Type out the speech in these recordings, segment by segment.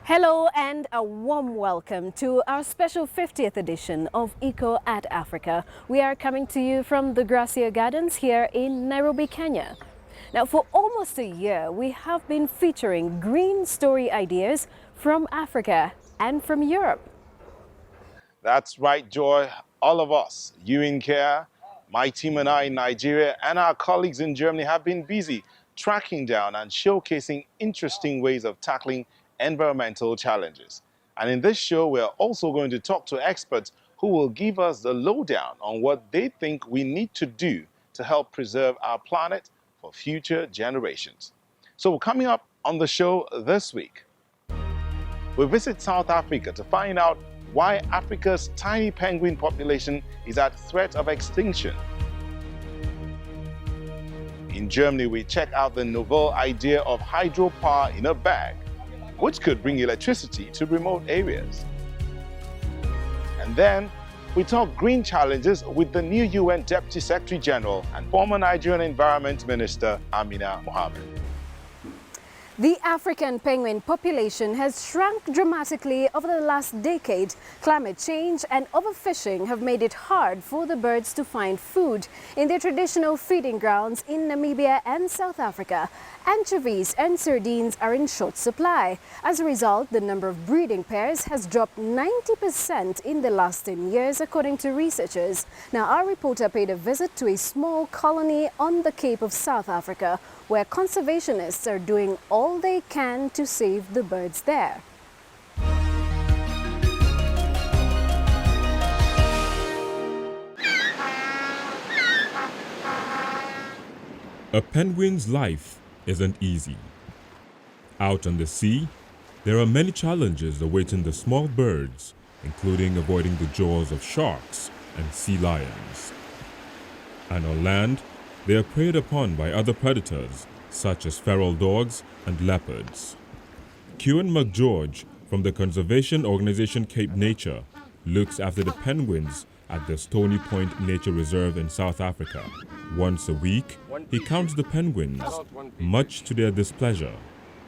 Hello and a warm welcome to our special 50th edition of Eco at Africa. We are coming to you from the Gracia Gardens here in Nairobi, Kenya. Now, for almost a year, we have been featuring green story ideas from Africa and from Europe. That's right, Joy. All of us, you in Kenya, my team and I in Nigeria, and our colleagues in Germany have been busy tracking down and showcasing interesting ways of tackling environmental challenges. And in this show, we're also going to talk to experts who will give us the lowdown on what they think we need to do to help preserve our planet for future generations. So coming up on the show this week, we visit South Africa to find out why Africa's tiny penguin population is at threat of extinction. In Germany, we check out the novel idea of hydropower in a bag, which could bring electricity to remote areas. And then we talk green challenges with the new UN Deputy Secretary General and former Nigerian Environment Minister Amina Mohammed. The African penguin population has shrunk dramatically over the last decade. Climate change and overfishing have made it hard for the birds to find food in their traditional feeding grounds in Namibia and South Africa. Anchovies and sardines are in short supply. As a result, the number of breeding pairs has dropped 90% in the last 10 years, according to researchers. Now, our reporter paid a visit to a small colony on the Cape of South Africa, where conservationists are doing all they can to save the birds there. A penguin's life isn't easy. Out on the sea, there are many challenges awaiting the small birds, including avoiding the jaws of sharks and sea lions. And on land, they are preyed upon by other predators, such as feral dogs and leopards. Kewan McGeorge from the conservation organization Cape Nature looks after the penguins at the Stony Point Nature Reserve in South Africa. Once a week, he counts the penguins, much to their displeasure.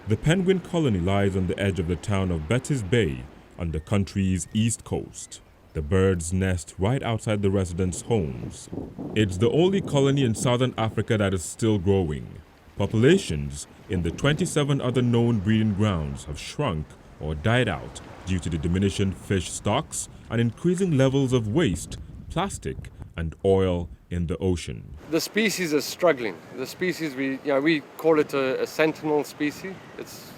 The penguin colony lies on the edge of the town of Betty's Bay on the country's east coast. The birds nest right outside the residents' homes. It's the only colony in southern Africa that is still growing. Populations in the 27 other known breeding grounds have shrunk or died out due to the diminishing fish stocks and increasing levels of waste, plastic, and oil in the ocean. The species is struggling. The species, we call it a sentinel species. It's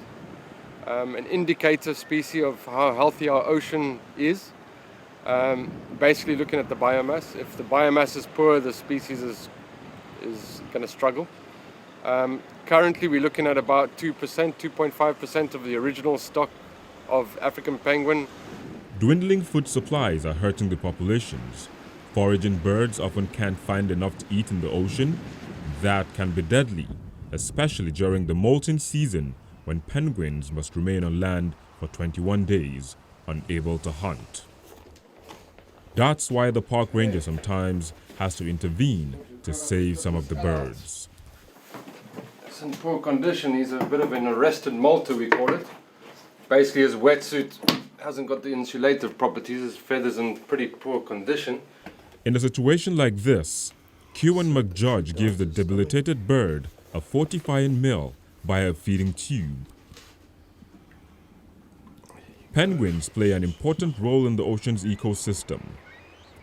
an indicator species of how healthy our ocean is. Basically looking at the biomass. If the biomass is poor, the species is going to struggle. Currently, we're looking at about 2%, 2.5% of the original stock of African penguin. Dwindling food supplies are hurting the populations. Foraging birds often can't find enough to eat in the ocean. That can be deadly, especially during the molting season when penguins must remain on land for 21 days, unable to hunt. That's why the park ranger sometimes has to intervene to save some of the birds. It's in poor condition. He's a bit of an arrested molter, we call it. Basically, his wetsuit hasn't got the insulative properties. His feathers in pretty poor condition. In a situation like this, Kewan McGeorge gives the debilitated bird a fortifying meal by a feeding tube. Penguins play an important role in the ocean's ecosystem.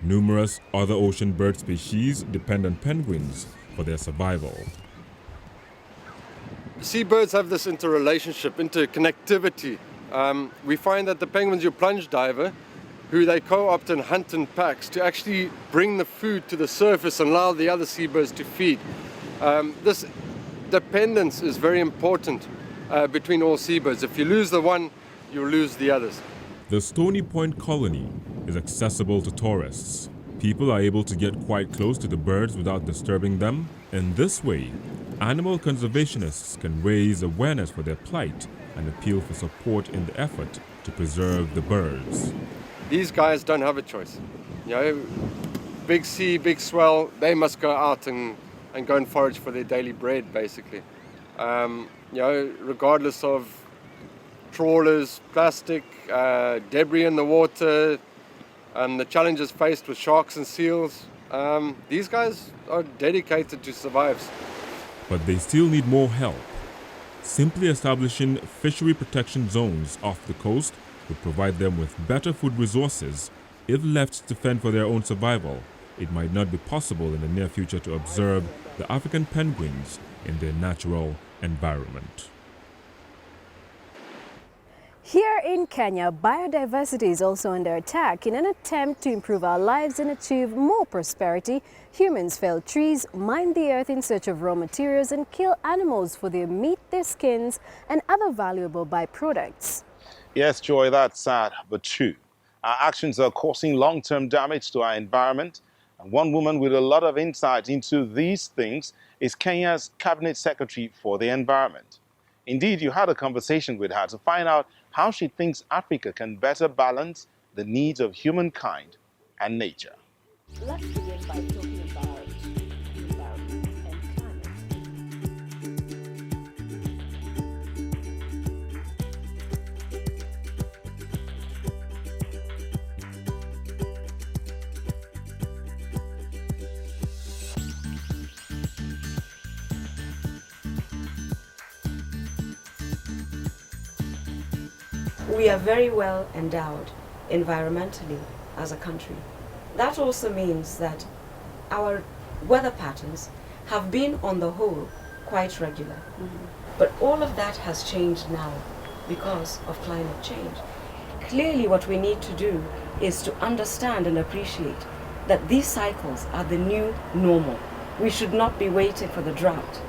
Numerous other ocean bird species depend on penguins for their survival. Seabirds have this interconnectivity. We find that the penguins, your plunge diver, who they co-opt and hunt in packs to actually bring the food to the surface and allow the other seabirds to feed. This dependence is very important between all seabirds. If you lose the one, you lose the others. The Stony Point colony is accessible to tourists. People are able to get quite close to the birds without disturbing them. In this way, animal conservationists can raise awareness for their plight and appeal for support in the effort to preserve the birds. These guys don't have a choice. Big sea, big swell, they must go out and go and forage for their daily bread, basically. Regardless of trawlers, plastic, debris in the water, and the challenges faced with sharks and seals. These guys are dedicated to survive. But they still need more help. Simply establishing fishery protection zones off the coast would provide them with better food resources. If left to fend for their own survival, it might not be possible in the near future to observe the African penguins in their natural environment. Here in Kenya, biodiversity is also under attack. In an attempt to improve our lives and achieve more prosperity, humans fell trees, mine the earth in search of raw materials, and kill animals for their meat, their skins, and other valuable byproducts. Yes, Joy, that's sad, but true. Our actions are causing long-term damage to our environment. And one woman with a lot of insight into these things is Kenya's Cabinet Secretary for the Environment. Indeed, you had a conversation with her to find out how she thinks Africa can better balance the needs of humankind and nature. Let's begin by talking about environment and climate. We are very well endowed environmentally as a country. That also means that our weather patterns have been, on the whole, quite regular. But all of that has changed now because of climate change. Clearly, what we need to do is to understand and appreciate that these cycles are the new normal. We should not be waiting for the drought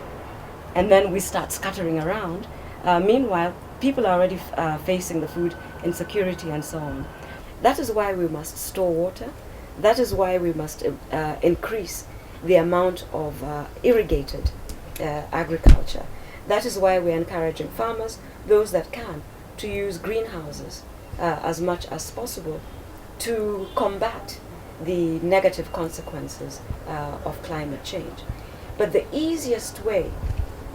and then we start scattering around. Meanwhile, people are already facing the food insecurity and so on. That is why we must store water. That is why we must increase the amount of irrigated agriculture. That is why we're encouraging farmers, those that can, to use greenhouses as much as possible to combat the negative consequences of climate change. But the easiest way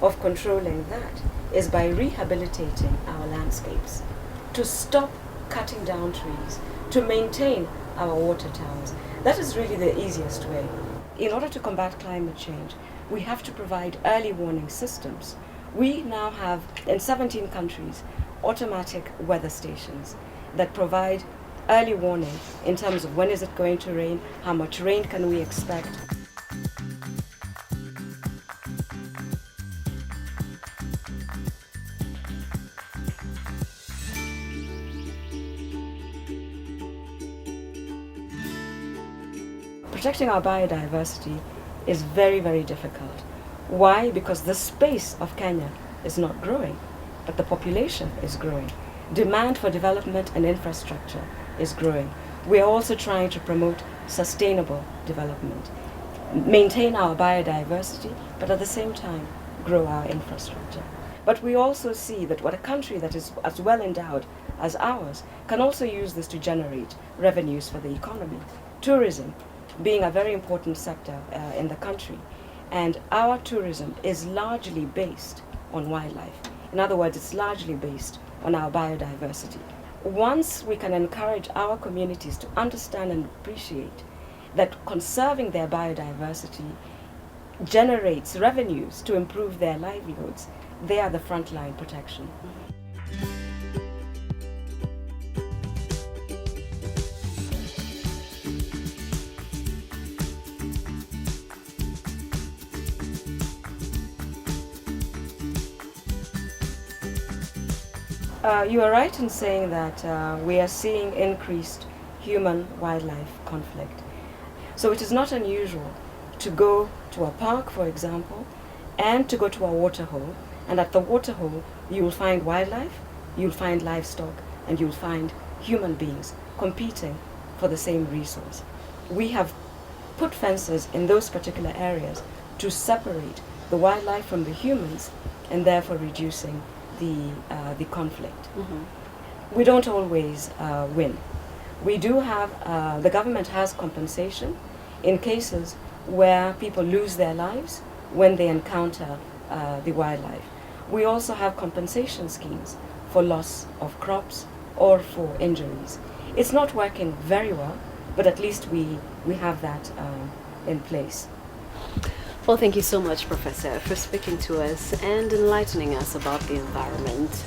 of controlling that is by rehabilitating our landscapes, to stop cutting down trees, to maintain our water towers. That is really the easiest way. In order to combat climate change, we have to provide early warning systems. We now have, in 17 countries, automatic weather stations that provide early warning in terms of when is it going to rain, how much rain can we expect. Protecting our biodiversity is very, very difficult. Why? Because the space of Kenya is not growing, but the population is growing. Demand for development and infrastructure is growing. We are also trying to promote sustainable development, maintain our biodiversity, but at the same time grow our infrastructure. But we also see that what a country that is as well endowed as ours can also use this to generate revenues for the economy. Tourism being a very important sector in the country, and our tourism is largely based on wildlife. In other words, it's largely based on our biodiversity. Once we can encourage our communities to understand and appreciate that conserving their biodiversity generates revenues to improve their livelihoods, they are the frontline protection. You are right in saying that we are seeing increased human-wildlife conflict. So it is not unusual to go to a park, for example, and to go to a waterhole, and at the waterhole you will find wildlife, you'll find livestock, and you'll find human beings competing for the same resource. We have put fences in those particular areas to separate the wildlife from the humans, and therefore reducing the conflict. We don't always win. We do have, the government has compensation in cases where people lose their lives when they encounter the wildlife. We also have compensation schemes for loss of crops or for injuries. It's not working very well, but at least we have that in place. Well, thank you so much, Professor, for speaking to us and enlightening us about the environment.